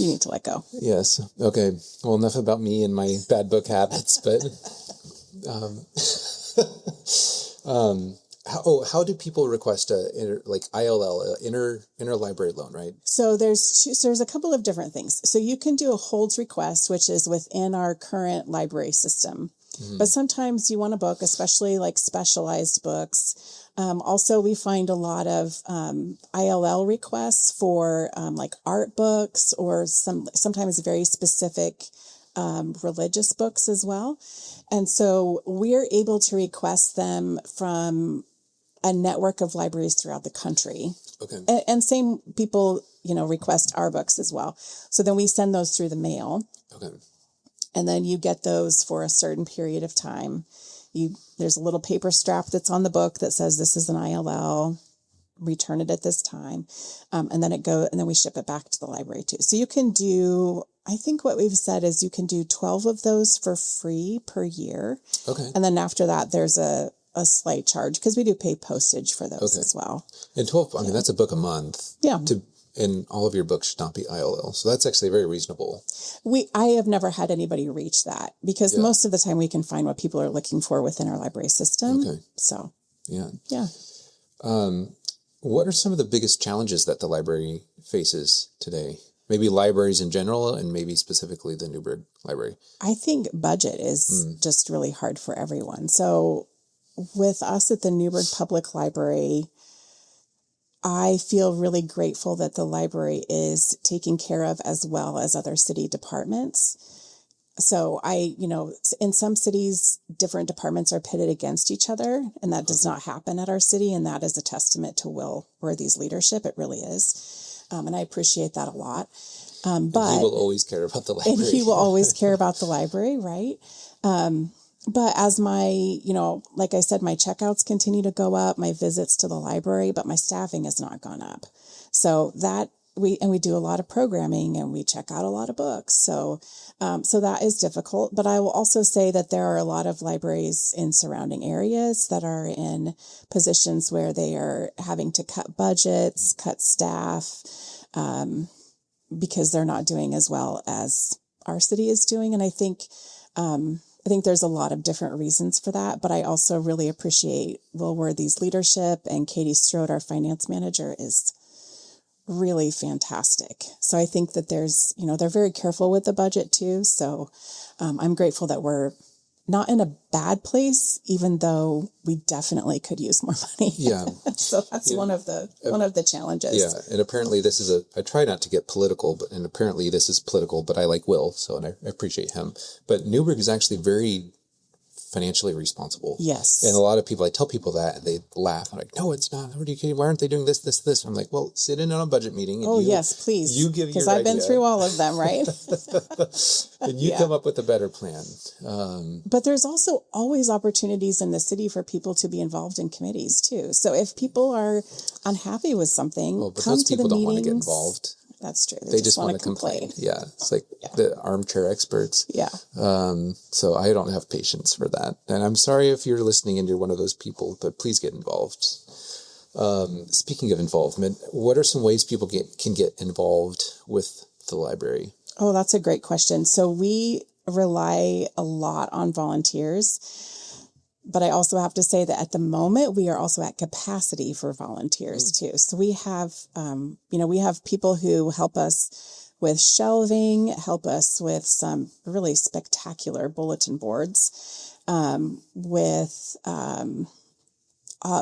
you need to let go. Yes. Okay. Well, enough about me and my bad book habits, but how do people request ILL, interlibrary loan, right? So there's a couple of different things. So you can do a holds request, which is within our current library system. Mm-hmm. But sometimes you want a book, especially like specialized books. Also, we find a lot of ILL requests for like art books or sometimes very specific religious books as well. And so we're able to request them from a network of libraries throughout the country. Okay. And same people, request our books as well. So then we send those through the mail. Okay. And then you get those for a certain period of time. There's a little paper strap that's on the book that says this is an ILL, return it at this time. And then we ship it back to the library too. So you can do, I think what we've said is you can do 12 of those for free per year. Okay. And then after that, there's a slight charge because we do pay postage for those as well. And 12, I mean, that's a book a month. Yeah. And all of your books should not be ILL. So that's actually very reasonable. I have never had anybody reach that because most of the time we can find what people are looking for within our library system. Okay. So. Yeah. Yeah. What are some of the biggest challenges that the library faces today? Maybe libraries in general and maybe specifically the Newberg Library. I think budget is just really hard for everyone. So with us at the Newberg Public Library, I feel really grateful that the library is taken care of as well as other city departments. So in some cities, different departments are pitted against each other, and that does not happen at our city. And that is a testament to Will Worthy's leadership. It really is. And I appreciate that a lot. But he will always care about the library. And he will always care about the library, right? But as like I said, my checkouts continue to go up, my visits to the library, but my staffing has not gone up. So we do a lot of programming and we check out a lot of books. So that is difficult. But I will also say that there are a lot of libraries in surrounding areas that are in positions where they are having to cut budgets, cut staff, because they're not doing as well as our city is doing. And I think there's a lot of different reasons for that, but I also really appreciate Will Worthy's leadership, and Katie Strode, our finance manager, is really fantastic. So I think that they're very careful with the budget too. So I'm grateful that we're not in a bad place, even though we definitely could use more money. Yeah. So that's one of the challenges. Yeah. And apparently I try not to get political, and apparently this is political, but I like Will, and I appreciate him. But Newberg is actually very financially responsible. Yes. And a lot of people, I tell people that, and they laugh. I'm like, no, it's not. What are you kidding? Why aren't they doing this, this, this? I'm like, well, sit in on a budget meeting. And yes, please. You give your Because I've been through all of them, right? And you come up with a better plan. But there's also always opportunities in the city for people to be involved in committees too. So if people are unhappy with something, but come those to the people don't meetings. Want to get involved. That's true. They just want to complain. Yeah. It's like the armchair experts. Yeah. So I don't have patience for that. And I'm sorry if you're listening and you're one of those people, but please get involved. Speaking of involvement, what are some ways people can get involved with the library? Oh, that's a great question. So we rely a lot on volunteers, but I also have to say that at the moment we are also at capacity for volunteers too. So we have, we have people who help us with shelving, help us with some really spectacular bulletin boards, with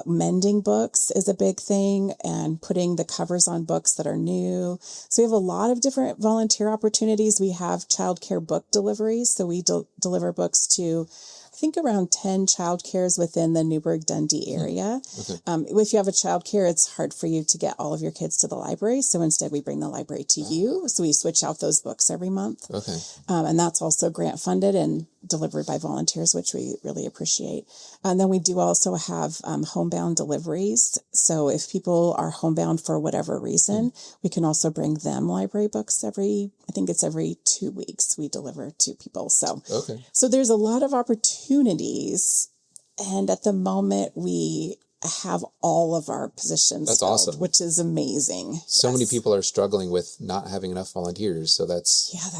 mending books is a big thing, and putting the covers on books that are new. So we have a lot of different volunteer opportunities. We have childcare book deliveries. So we deliver books to, I think, around 10 childcares within the Newberg Dundee area. Okay. If you have a childcare, it's hard for you to get all of your kids to the library. So instead we bring the library to you. So we switch out those books every month. Okay. And that's also grant funded and delivered by volunteers, which we really appreciate. And then we do also have homebound deliveries. So if people are homebound for whatever reason, we can also bring them library books every 2 weeks we deliver to people. So, okay. So there's a lot of opportunities. And at the moment we have all of our positions That's filled, awesome. which is amazing. So many people are struggling with not having enough volunteers. So that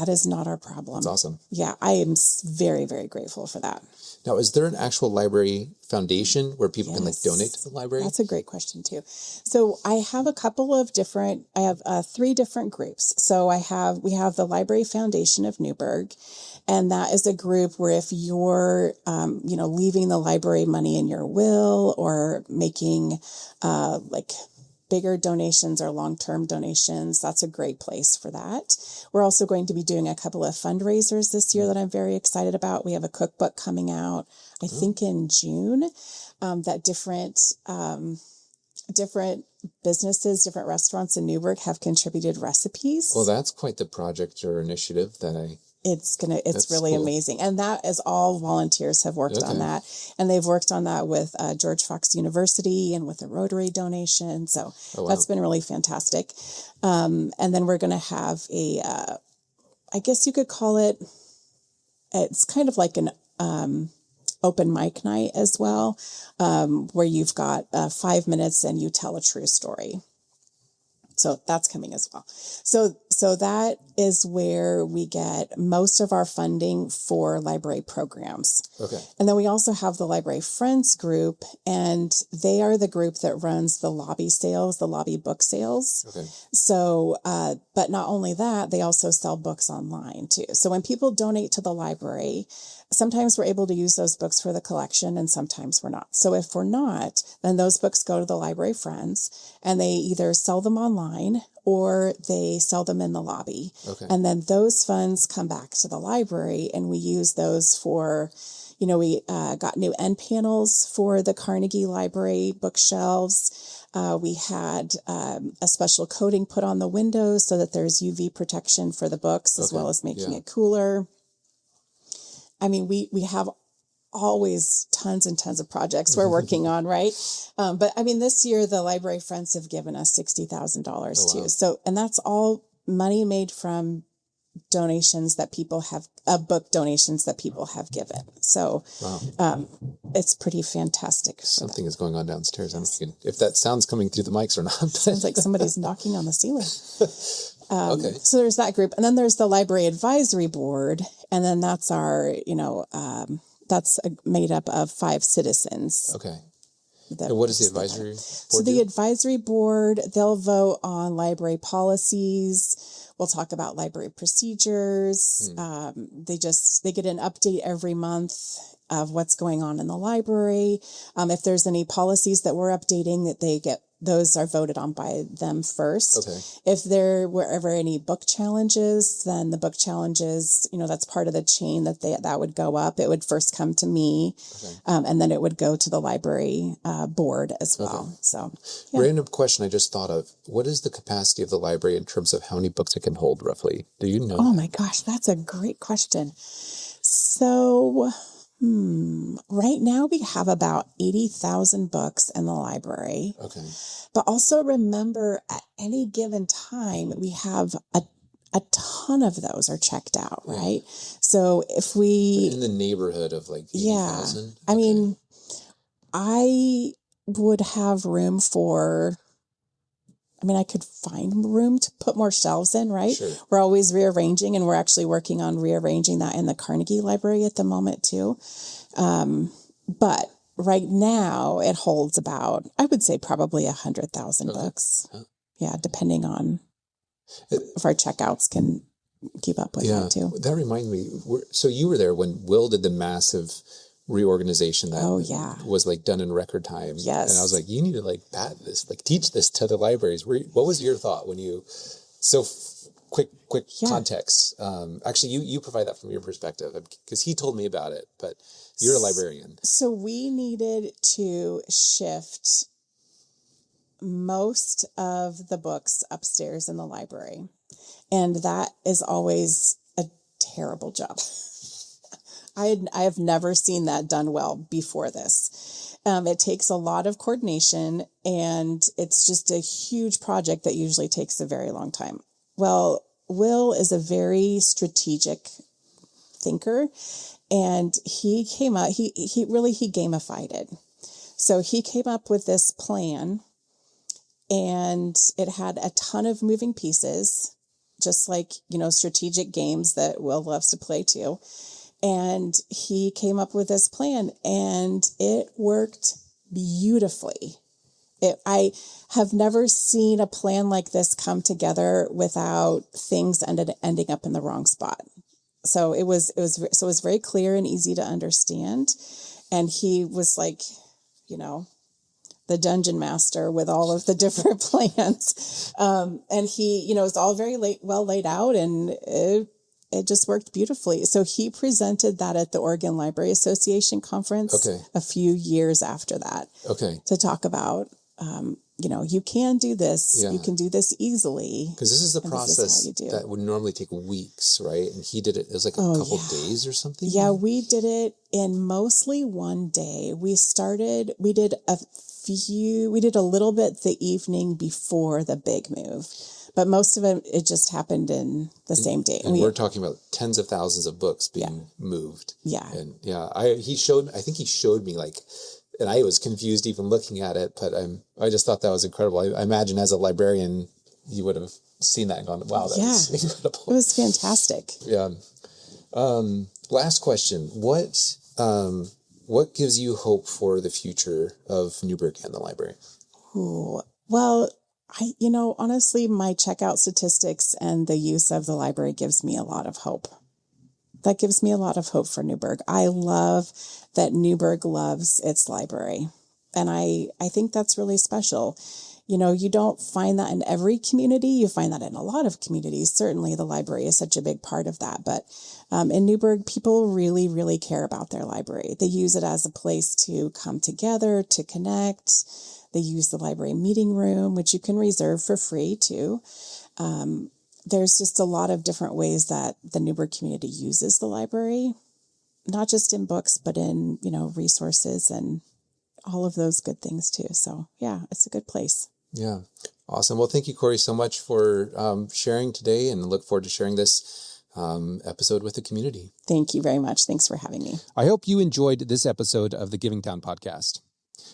is not our problem. That's awesome. Yeah, I am very, very grateful for that. Now, is there an actual library foundation where people can donate to the library? That's a great question too. So I have I have 3 different groups. So we have the Library Foundation of Newberg, and that is a group where if you're, leaving the library money in your will or making, bigger donations or long-term donations, that's a great place for that. We're also going to be doing a couple of fundraisers this year that I'm very excited about. We have a cookbook coming out, I think in June, that different businesses, different restaurants in Newberg have contributed recipes. Well, that's quite the project or initiative It's really cool. Amazing. And that is all volunteers have worked on that. And they've worked on that with George Fox University and with a Rotary donation. So that's been really fantastic. And then we're going to have I guess you could call it's kind of like an open mic night as well, where you've got 5 minutes and you tell a true story. So that's coming as well. So that is where we get most of our funding for library programs. Okay. And then we also have the Library Friends group, and they are the group that runs the lobby sales, the lobby book sales. Okay. So, but not only that, they also sell books online too. So when people donate to the library, sometimes we're able to use those books for the collection and sometimes we're not. So if we're not, then those books go to the Library Friends and they either sell them online or they sell them in the lobby. Okay. And then those funds come back to the library and we use those for, we got new end panels for the Carnegie Library bookshelves. We had a special coating put on the windows so that there's UV protection for the books as well as making it cooler. I mean, we have always tons and tons of projects we're working on, right? But I mean, this year, the Library Friends have given us $60,000 too. So, and that's all money made from donations that people have, book donations that people have given. So, it's pretty fantastic. Something is going on downstairs. I'm thinking if that sound's coming through the mics or not. Sounds like somebody's knocking on the ceiling. Okay. So there's that group. And then there's the Library Advisory Board. And then that's our, that's made up of 5 citizens. Okay. And what does the advisory board So the advisory board, they'll vote on library policies. We'll talk about library procedures. They get an update every month of what's going on in the library. If there's any policies that we're updating, those are voted on by them first. Okay. If there were ever any book challenges, then the book challenges, that's part of the chain that would go up. It would first come to me, and then it would go to the library board as well. Okay. So, Random question I just thought of. What is the capacity of the library in terms of how many books it can hold roughly? Do you know? Oh my gosh, that's a great question. So, right now we have about 80,000 books in the library. Okay. But also remember, at any given time, we have a ton of those are checked out, right? So if we... In the neighborhood of like 80,000? I mean, would have room for, I could find room to put more shelves in, right? Sure. We're always rearranging, and we're actually working on rearranging that in the Carnegie Library at the moment too. But right now it holds about, I would say probably 100,000 books. Oh. Yeah. Depending on if our checkouts can keep up with that too. That reminds me. So you were there when Will did the massive reorganization that was like done in record time. Yes. And I was like, you need to like bat this, like teach this to the libraries. What was your thought when you, quick context. Actually, you provide that from your perspective because he told me about it, but you're a librarian. So we needed to shift most of the books upstairs in the library. And that is always a terrible job. I have never seen that done well before this. It takes a lot of coordination, and it's just a huge project that usually takes a very long time. Well, Will is a very strategic thinker, and he came up, he gamified it. So he came up with this plan, and it had a ton of moving pieces, just like, strategic games that Will loves to play too. And he came up with this plan, and it worked beautifully. I have never seen a plan like this come together without things ending up in the wrong spot. So it was very clear and easy to understand. And he was like, the dungeon master with all of the different plans. And he, it's all very well laid out, and it just worked beautifully. So he presented that at the Oregon Library Association conference a few years after that. To talk about, you can do this. Yeah. You can do this easily. Because this is the process that would normally take weeks, right? And he did it. It was like a couple days or something. Yeah, we did it in mostly one day. We did a little bit the evening before the big move. But most of it just happened in the same day. And we're talking about tens of thousands of books being moved. Yeah. And I think he showed me and I was confused even looking at it, but I just thought that was incredible. I imagine as a librarian, you would have seen that and gone, wow, that was incredible. It was fantastic. Yeah. Last question. What gives you hope for the future of Newberg and the library? Ooh, well, honestly, my checkout statistics and the use of the library gives me a lot of hope. That gives me a lot of hope for Newberg. I love that Newberg loves its library. And I think that's really special. You don't find that in every community. You find that in a lot of communities. Certainly the library is such a big part of that. But in Newberg, people really, really care about their library. They use it as a place to come together, to connect. They use the library meeting room, which you can reserve for free too. There's just a lot of different ways that the Newberg community uses the library, not just in books, but in, resources and all of those good things too. So yeah, it's a good place. Yeah. Awesome. Well, thank you, Korie, so much for sharing today, and look forward to sharing this episode with the community. Thank you very much. Thanks for having me. I hope you enjoyed this episode of the Giving Town podcast.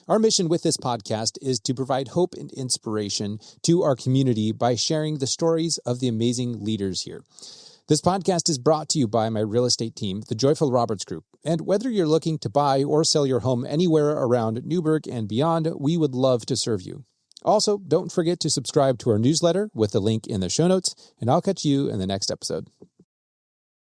Our mission with this podcast is to provide hope and inspiration to our community by sharing the stories of the amazing leaders here. This podcast is brought to you by my real estate team, the Joyful Roberts Group. And whether you're looking to buy or sell your home anywhere around Newberg and beyond, we would love to serve you. Also, don't forget to subscribe to our newsletter with the link in the show notes, and I'll catch you in the next episode.